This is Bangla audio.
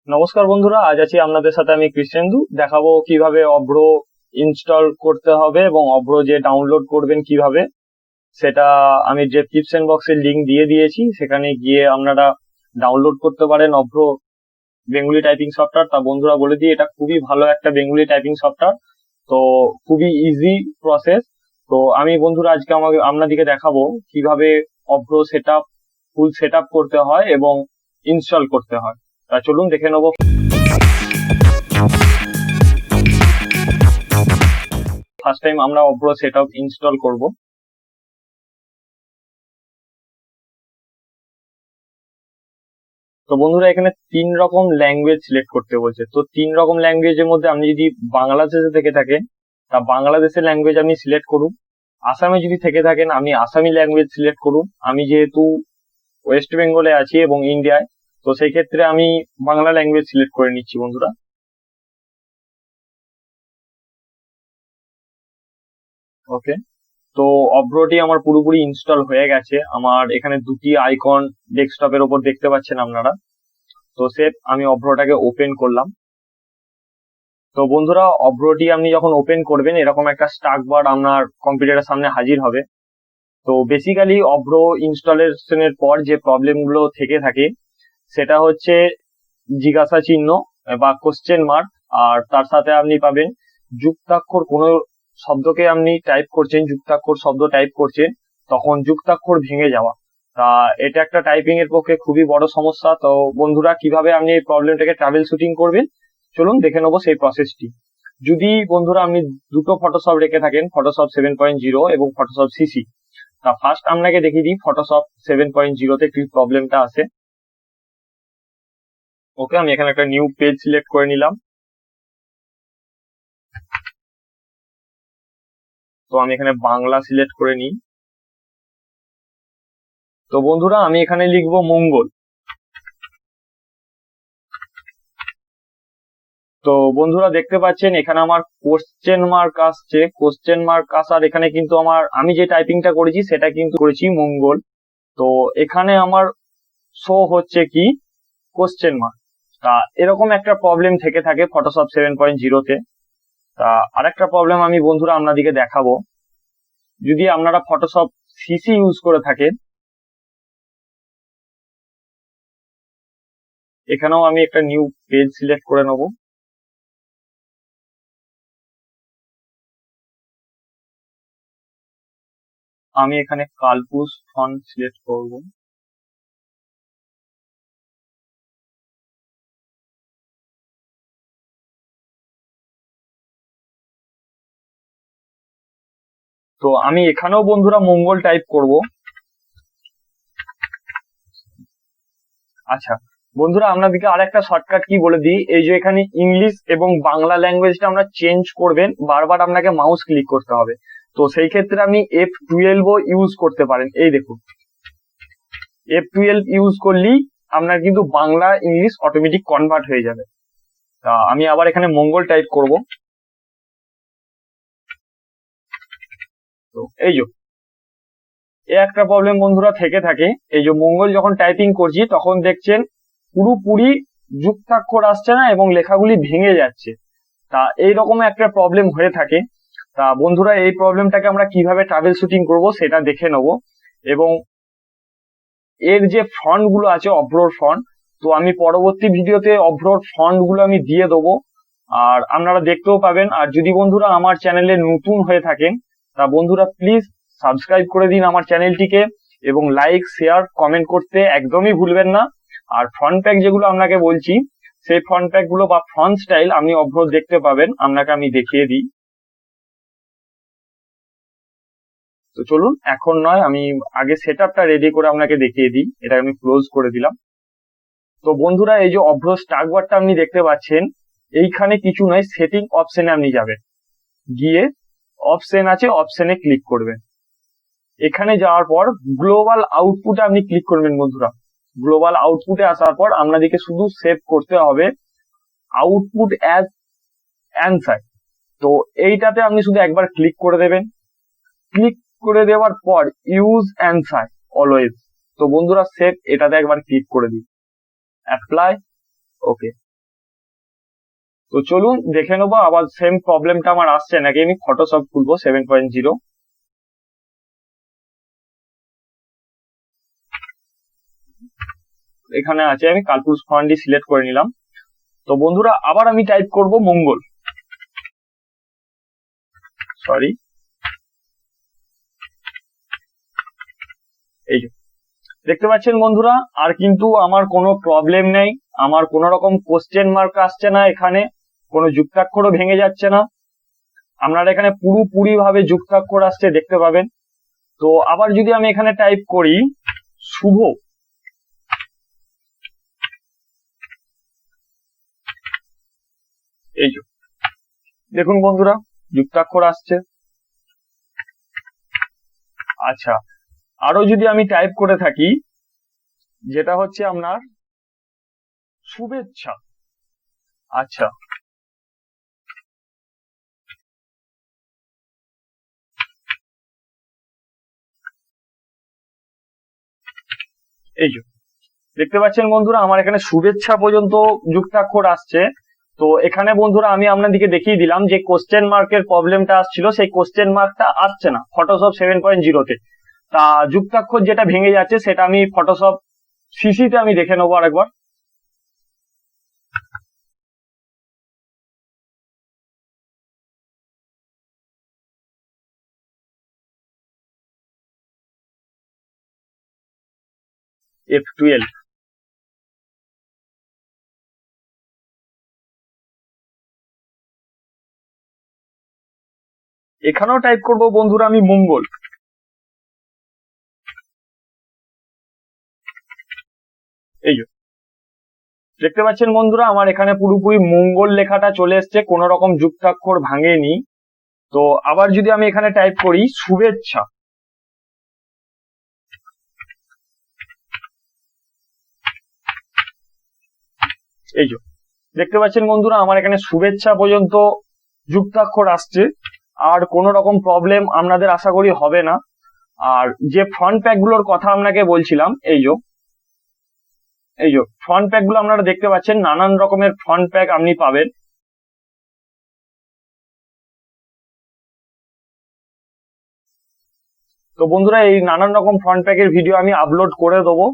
নমস্কার বন্ধুরা, আজ আছি আপনাদের সাথে আমি কৃষ্ণেন্দু। দেখাবো কিভাবে অভ্র ইনস্টল করতে হবে এবং অভ্র যে ডাউনলোড করবেন কিভাবে, সেটা আমি ডেসক্রিপশন বক্সে লিংক দিয়ে দিয়েছি। সেখানে গিয়ে আপনারা ডাউনলোড করতে পারেন অভ্র বেঙ্গলি টাইপিং সফটওয়্যার। তা বন্ধুরা বলে দিই, এটা খুবই ভালো একটা বেঙ্গলি টাইপিং সফটওয়্যার। তো খুবই ইজি প্রসেস। তো আমি বন্ধুরা আজকে আপনাদেরকে দেখাবো কিভাবে অভ্র ফুল সেট আপ করতে হয় এবং ইনস্টল করতে হয়। তা চলুন দেখে নেবো। ফার্স্ট টাইম আমরা অভ্র সেট আপ ইনস্টল করবো। তো বন্ধুরা এখানে 3 রকম ল্যাঙ্গুয়েজ সিলেক্ট করতে বলছে। তো 3 রকম ল্যাঙ্গুয়েজের মধ্যে আপনি যদি বাংলাদেশে থেকে থাকেন তা বাংলাদেশের ল্যাঙ্গুয়েজ আপনি সিলেক্ট করুন। আসামে যদি থেকে থাকেন আপনি আসামি ল্যাঙ্গুয়েজ সিলেক্ট করুন। আমি যেহেতু ওয়েস্ট বেঙ্গলে আছি এবং ইন্ডিয়ায়, তো সেই ক্ষেত্রে আমি বাংলা ল্যাঙ্গুয়েজ সিলেক্ট করে নিচ্ছি বন্ধুরা। ওকে, তো অভ্রটি আমার পুরোপুরি ইনস্টল হয়ে গেছে। আমার এখানে দুটি আইকন ডেস্কটপের ওপর দেখতে পাচ্ছেন আপনারা। তো আমি অভ্রটাকে ওপেন করলাম। তো বন্ধুরা অভ্রটি আপনি যখন ওপেন করবেন এরকম একটা স্টাক বার আপনার কম্পিউটারের সামনে হাজির হবে। তো বেসিক্যালি অভ্র ইনস্টলেশনের পর যে প্রবলেম গুলো থেকে থাকে সেটা হচ্ছে জিজ্ঞাসা চিহ্ন বা কোশ্চেন মার্ক, আর তার সাথে আপনি পাবেন যুক্তাক্ষর। কোনো শব্দকে আপনি টাইপ করছেন, যুক্তাক্ষর শব্দ টাইপ করছেন, তখন যুক্তাক্ষর ভেঙে যাওয়া। তা এটা একটা টাইপিং এর পক্ষে খুবই বড় সমস্যা। তো বন্ধুরা কিভাবে আপনি এই প্রবলেমটাকে ট্রাভেল শুটিং করবেন চলুন দেখে নেবো সেই প্রসেসটি। যদি বন্ধুরা আপনি দুটো ফটোশপ রেখে থাকেন, ফটোশপ 7.0 এবং ফটোশপ সিসি, তা ফার্স্ট আপনাকে দেখিয়ে দিই ফটোশপ 7.0 তে কি প্রবলেমটা আছে। ওকে, আমি এখানে একটা নিউ পেজ সিলেক্ট করে নিলাম। তো আমি এখানে বাংলা সিলেক্ট করে নিই। তো বন্ধুরা আমি এখানে লিখবো মঙ্গল। তো বন্ধুরা দেখতে পাচ্ছেন এখানে আমার কোশ্চেন মার্ক আসছে। কোশ্চেন মার্ক আসার এখানে কিন্তু আমি যে টাইপিংটা করেছি সেটা কিন্তু করেছি মঙ্গল। তো এখানে আমার শো হচ্ছে কি কোশ্চেন মার্ক। তা এরকম একটা প্রবলেম থেকে থাকে ফটোশপ 7.0 তে। তা আরেকটা প্রবলেম আমি বন্ধুরা আপনাদেরকে দেখাবো। যদি আপনারা ফটোশপ সিসি ইউজ করে থাকেন, এখানেও আমি একটা নিউ পেজ সিলেক্ট করে নেব। আমি এখানে কালপুস ফন্ট সিলেক্ট করব। তো আমি এখানেও বন্ধুরা মঙ্গল টাইপ করব। আচ্ছা বন্ধুরা আপনাদেরকে আরেকটা শর্টকাট কি বলে দিই। এই যে এখানে ইংলিশ এবং বাংলা ল্যাঙ্গুয়েজটা আমরা চেঞ্জ করবেন, বারবার আপনাকে মাউস ক্লিক করতে হবে। তো সেই ক্ষেত্রে আপনি F12 ও ইউজ করতে পারেন। এই দেখুন, F12 ইউজ করলেই আপনার কিন্তু বাংলা ইংলিশ অটোমেটিক কনভার্ট হয়ে যাবে। তা আমি আবার এখানে মঙ্গল টাইপ করব। তো এই যে একটা প্রবলেম বন্ধুরা থেকে থাকে, এই যে মঙ্গল যখন টাইপিং করছি তখন দেখছেন পুরোপুরি যুক্তাক্ষর আসছে না এবং লেখাগুলি ভেঙে যাচ্ছে। তা এইরকম একটা প্রবলেম হয়ে থাকে। তা বন্ধুরা এই প্রবলেমটাকে আমরা কিভাবে ট্রাভেল শুটিং করবো সেটা দেখে নেব। এবং এর যে ফন্ট গুলো আছে অভ্রর ফন্ট, তো আমি পরবর্তী ভিডিওতে অভ্রর ফন্ট গুলো আমি দিয়ে দেবো, আর আপনারা দেখতেও পাবেন। আর যদি বন্ধুরা আমার চ্যানেলে নতুন হয়ে থাকেন তা বন্ধুরা প্লিজ সাবস্ক্রাইব করে দিন আমার চ্যানেলটিকে, এবং লাইক শেয়ার কমেন্ট করতে একদমই ভুলবেন না। আর ফ্রন্ট প্যাক যেগুলো আপনাকে বলছি সেই ফ্রন্ট প্যাক গুলো বা ফন্ট স্টাইল আপনি অভ্র দেখতে পাবেন, আপনাকে আমি দেখিয়ে দিই। তো চলুন, এখন নয়, আমি আগে সেট আপটা রেডি করে আপনাকে দেখিয়ে দিই। এটা আমি ক্লোজ করে দিলাম। তো বন্ধুরা এই যে অভ্র স্টাক বারটা আপনি দেখতে পাচ্ছেন, এইখানে কিছু নয়, সেটিং অপশনে আপনি যাবেন, গিয়ে অপশন আছে, অপশনে ক্লিক করবেন। এখানে যাওয়ার পর গ্লোবাল আউটপুটে আপনি ক্লিক করবেন বন্ধুরা। গ্লোবাল আউটপুটে আসার পর আপনাদেরকে শুধু সেভ করতে হবে আউটপুট অ্যাজ অ্যান্সার। তো এইটাতে আপনি শুধু একবার ক্লিক করে দেবেন। ক্লিক করে দেওয়ার পর ইউজ অ্যান্সার অলওয়েজ। তো বন্ধুরা সেভ এটাতে একবার ক্লিক করে দিন, অ্যাপ্লাই। ওকে, তো চলুন দেখে নেবো আবার সেম প্রবলেমটা আমার আসছে নাকি। আমি ফটোশপ খুলবো 7.0। এখানে আছে, আমি কার্পুস ফন্টটি সিলেক্ট করে নিলাম। তো বন্ধুরা আবার আমি টাইপ করব মঙ্গল, সরি, এই যে দেখতে পাচ্ছেন বন্ধুরা, আর কিন্তু আমার কোনো প্রবলেম নেই, আমার কোনো রকম কোশ্চেন মার্ক আসছে না, এখানে কোনো যুক্তাক্ষরও ভেঙে যাচ্ছে না। আপনারা এখানে পুরোপুরি ভাবে যুক্তাক্ষর আসছে দেখতে পাবেন। তো আবার যদি আমি এখানে টাইপ করি শুভ, এই যে দেখুন বন্ধুরা যুক্তাক্ষর আসছে। আচ্ছা, আরো যদি আমি টাইপ করে থাকি যেটা হচ্ছে আপনার শুভেচ্ছা, আচ্ছা এই যে দেখতে পাচ্ছেন বন্ধুরা আমার এখানে শুভেচ্ছা পর্যন্ত যুক্তাক্ষর আসছে। তো এখানে বন্ধুরা আমি আপনাদেরকে দেখিয়ে দিলাম যে কোশ্চেন মার্কের প্রবলেমটা আসছিল, সেই কোশ্চেন মার্কটা আসছে না ফটোশপ 7.0-তে। তা যুক্তাক্ষর যেটা ভেঙে যাচ্ছে সেটা আমি ফটোশপ সিসিতে আমি দেখে নেবো আরেকবার। F12, এখানেও টাইপ করব বন্ধুরা আমি মঙ্গল, এই যে দেখতে পাচ্ছেন বন্ধুরা আমার এখানে পুরোপুরি মঙ্গল লেখাটা চলে এসছে, কোন রকম যুক্তাক্ষর ভাঙেনি। তো আবার যদি আমি এখানে টাইপ করি শুভেচ্ছা, এই যে দেখতে পাচ্ছেন বন্ধুরা আমার এখানে শুভেচ্ছা পর্যন্ত যুক্তাক্ষর আসছে, আর কোন রকম প্রবলেম আপনাদের আশা করি হবে না। আর যে ফ্রন্ট প্যাক গুলোর কথা আপনাকে বলছিলাম, এই যে ফ্রন্ট প্যাক গুলো আপনারা দেখতে পাচ্ছেন, নানান রকমের ফ্রন্ট প্যাক আপনি পাবেন। তো বন্ধুরা এই নানান রকম ফ্রন্ট প্যাকের ভিডিও আমি আপলোড করে দেবো,